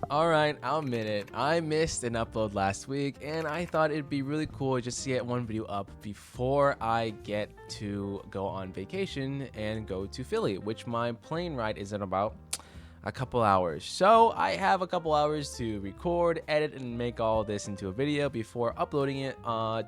Alright, I'll admit it. I missed an upload last week, and I thought it'd be really cool just to get one video up before I get to go on vacation and go to Philly, which my plane ride is in about a couple hours. So I have a couple hours to record, edit, and make all this into a video before uploading it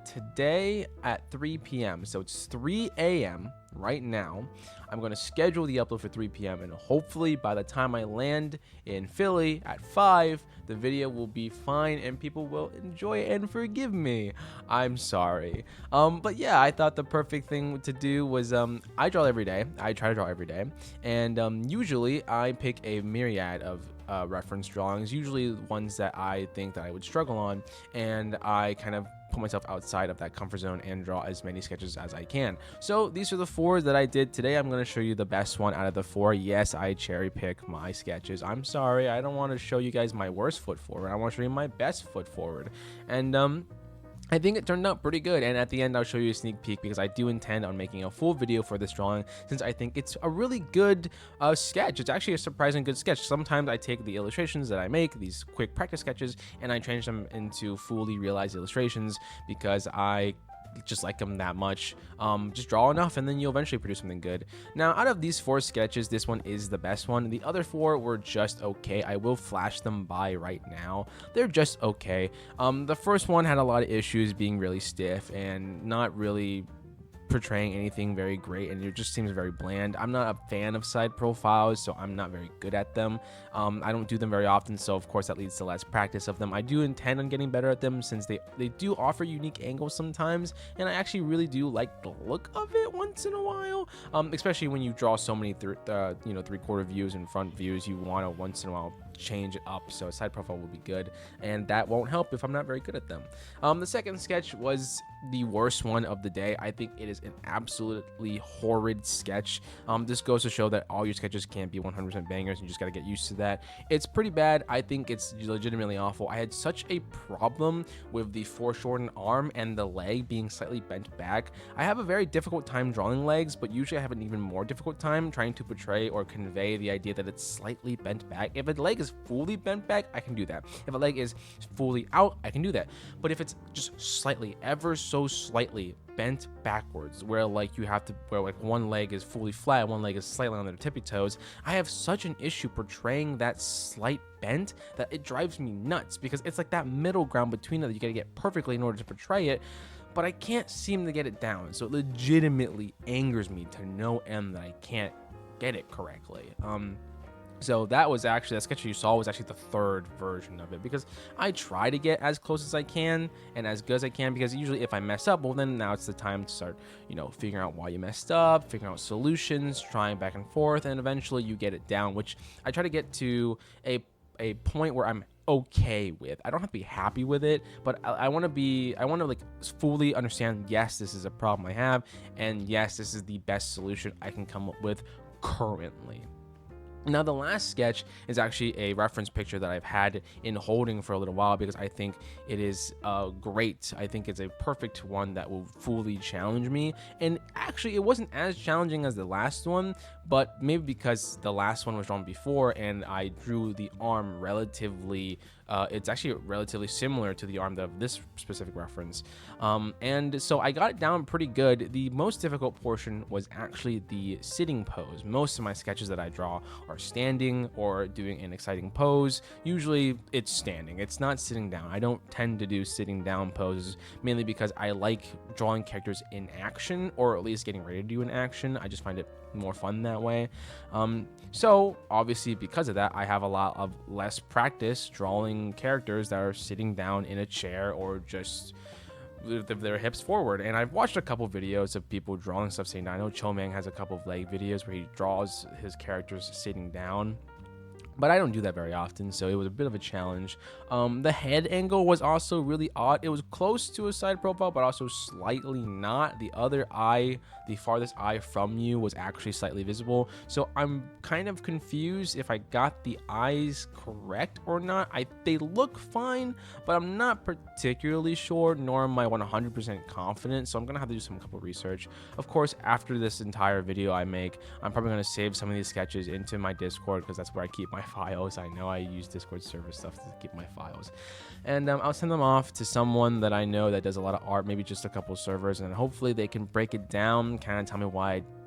today at 3 p.m. So it's 3 a.m. right now. I'm going to schedule the upload for 3 p.m. and hopefully by the time I land in Philly at 5, the video will be fine and people will enjoy it and forgive me. I'm sorry. But yeah, I thought the perfect thing to do was I draw every day. I try to draw every day. And usually I pick a myriad of reference drawings, usually ones that I think that I would struggle on, and I kind of put myself outside of that comfort zone and draw as many sketches as I can. So these are the 4 that I did today. I'm going to show you the best one out of the 4. Yes, I cherry pick my sketches. I'm sorry, I don't want to show you guys my worst foot forward. I want to show you my best foot forward. And I think it turned out pretty good, and at the end I'll show you a sneak peek because I do intend on making a full video for this drawing since I think it's a really good sketch. It's actually a surprisingly good sketch. Sometimes I take the illustrations that I make, these quick practice sketches, and I change them into fully realized illustrations because I just like them that much. Just draw enough and then you'll eventually produce something good. Now, out of these 4 sketches, this one is the best one. The other 4 were just okay. I will flash them by right now. They're just okay. The first one had a lot of issues being really stiff and not really portraying anything very great, and it just seems very bland. I'm not a fan of side profiles, so I'm not very good at them. I don't do them very often, so of course that leads to less practice of them. I do intend on getting better at them since they do offer unique angles sometimes, and I actually really do like the look of it once in a while, especially when you draw so many three-quarter views and front views. You want to once in a while change it up, so a side profile will be good, and that won't help if I'm not very good at them. The second sketch was the worst one of the day. I think it is an absolutely horrid sketch. This goes to show that all your sketches can't be 100% bangers. You just got to get used to that. It's pretty bad. I think it's legitimately awful. I had such a problem with the foreshortened arm and the leg being slightly bent back. I have a very difficult time drawing legs, but usually I have an even more difficult time trying to portray or convey the idea that it's slightly bent back. If a leg is fully bent back, I can do that. If a leg is fully out, I can do that. But if it's just slightly, ever so slightly bent backwards, where like one leg is fully flat, one leg is slightly on their tippy toes, I have such an issue portraying that slight bent that it drives me nuts because it's like that middle ground between it that you gotta get perfectly in order to portray it, but I can't seem to get it down. So it legitimately angers me to no end that I can't get it correctly. So that sketch you saw was actually the 3rd version of it because I try to get as close as I can and as good as I can, because usually if I mess up, well then now it's the time to start, figuring out why you messed up, figuring out solutions, trying back and forth, and eventually you get it down, which I try to get to a point where I'm okay with. I don't have to be happy with it, but I want to like fully understand, yes, this is a problem I have, and yes, this is the best solution I can come up with currently. Now, the last sketch is actually a reference picture that I've had in holding for a little while because I think it is great. I think it's a perfect one that will fully challenge me. And actually, it wasn't as challenging as the last one, but maybe because the last one was drawn before and I drew the arm relatively, it's actually relatively similar to the arm of this specific reference. And so I got it down pretty good. The most difficult portion was actually the sitting pose. Most of my sketches that I draw are standing or doing an exciting pose. Usually it's standing. It's not sitting down. I don't tend to do sitting down poses, mainly because I like drawing characters in action, or at least getting ready to do an action. I just find it more fun that way. So obviously because of that, I have a lot of less practice drawing characters that are sitting down in a chair or just with their hips forward. And I've watched a couple videos of people drawing stuff sitting down. I know Chomang has a couple of leg videos where he draws his characters sitting down, but I don't do that very often, so it was a bit of a challenge. The head angle was also really odd. It was close to a side profile, but also slightly not. The other eye, the farthest eye from you, was actually slightly visible. So I'm kind of confused if I got the eyes correct or not. They look fine, but I'm not particularly sure, nor am I 100% confident. So I'm gonna have to do some couple research. Of course, after this entire video I make, I'm probably gonna save some of these sketches into my Discord because that's where I keep my files. I know I use Discord server stuff to keep my files, and I'll send them off to someone that I know that does a lot of art, maybe just a couple servers, and hopefully they can break it down, kind of tell me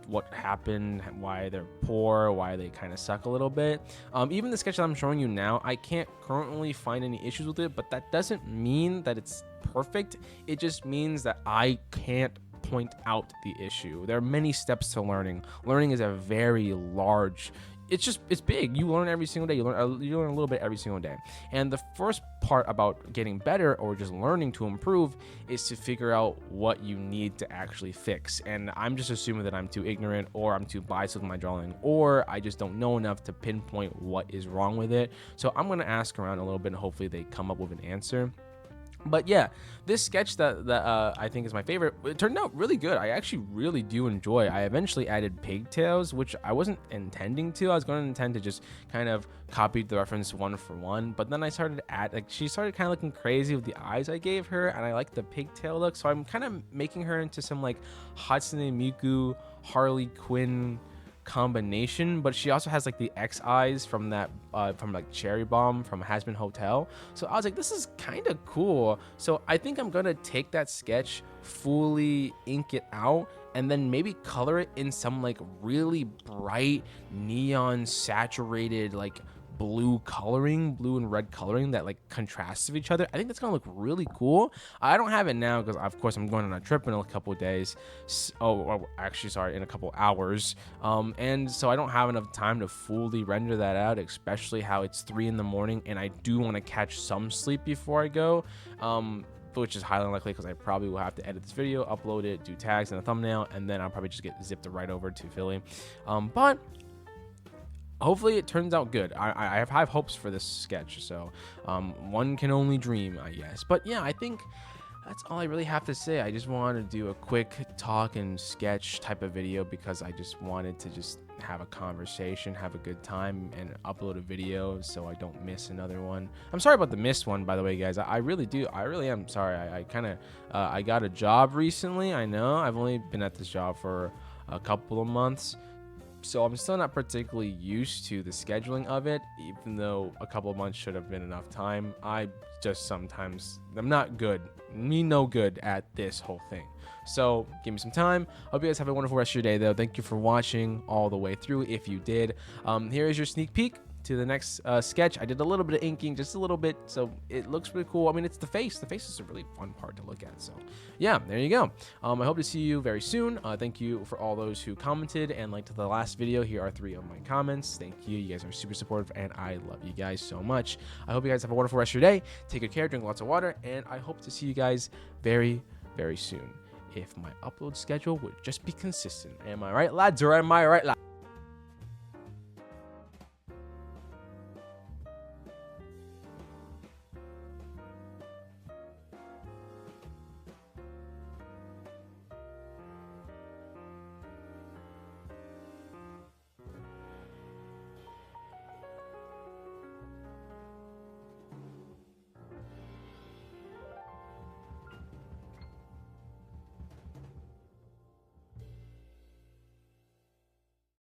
what happened, why they're poor, why they kind of suck a little bit. Even the sketch that I'm showing you now, I can't currently find any issues with it, but that doesn't mean that it's perfect. It just means that I can't point out the issue. There are many steps to learning. Learning is a very large, it's big. You learn every single day. You learn a little bit every single day. And the first part about getting better or just learning to improve is to figure out what you need to actually fix. And I'm just assuming that I'm too ignorant, or I'm too biased with my drawing, or I just don't know enough to pinpoint what is wrong with it. So I'm going to ask around a little bit, and hopefully they come up with an answer. But yeah, this sketch that I think is my favorite, it turned out really good. I actually really do enjoy. I eventually added pigtails, which I wasn't intending to. I was going to intend to just kind of copy the reference one for one, but then I started to add, like, she started kind of looking crazy with the eyes I gave her, and I like the pigtail look, so I'm kind of making her into some like Hatsune Miku, Harley Quinn combination. But she also has like the X eyes from that from like Cherry Bomb from Hazbin Hotel. So I was like, this is kind of cool. So I think I'm gonna take that sketch, fully ink it out, and then maybe color it in some like really bright neon saturated like blue and red coloring that like contrasts with each other. I think that's gonna look really cool. I don't have it now because of course I'm going on a trip in a couple of days. Actually, sorry, in a couple hours. And so I don't have enough time to fully render that out, especially how it's 3 in the morning and I do want to catch some sleep before I go. Which is highly unlikely because I probably will have to edit this video, upload it, do tags and a thumbnail, and then I'll probably just get zipped right over to Philly. But hopefully it turns out good. I have high hopes for this sketch, so one can only dream, I guess. But yeah, I think that's all I really have to say. I just wanted to do a quick talk and sketch type of video because I just wanted to just have a conversation, have a good time, and upload a video so I don't miss another one. I'm sorry about the missed one, by the way, guys. I really am sorry. I kind of I got a job recently. I know I've only been at this job for a couple of months, so I'm still not particularly used to the scheduling of it, even though a couple of months should have been enough time. I'm not good. No good at this whole thing. So give me some time. Hope you guys have a wonderful rest of your day, though. Thank you for watching all the way through. If you did, here is your sneak peek to the next sketch. I did a little bit of inking, just a little bit, so it looks really cool. I mean, it's the face. The face is a really fun part to look at. So yeah, there you go. I hope to see you very soon. Thank you for all those who commented and liked the last video. Here are 3 of my comments. Thank you. You guys are super supportive, and I love you guys so much. I hope you guys have a wonderful rest of your day. Take good care, drink lots of water, and I hope to see you guys very, very soon. If my upload schedule would just be consistent. Am I right, lads, or am I right, lads?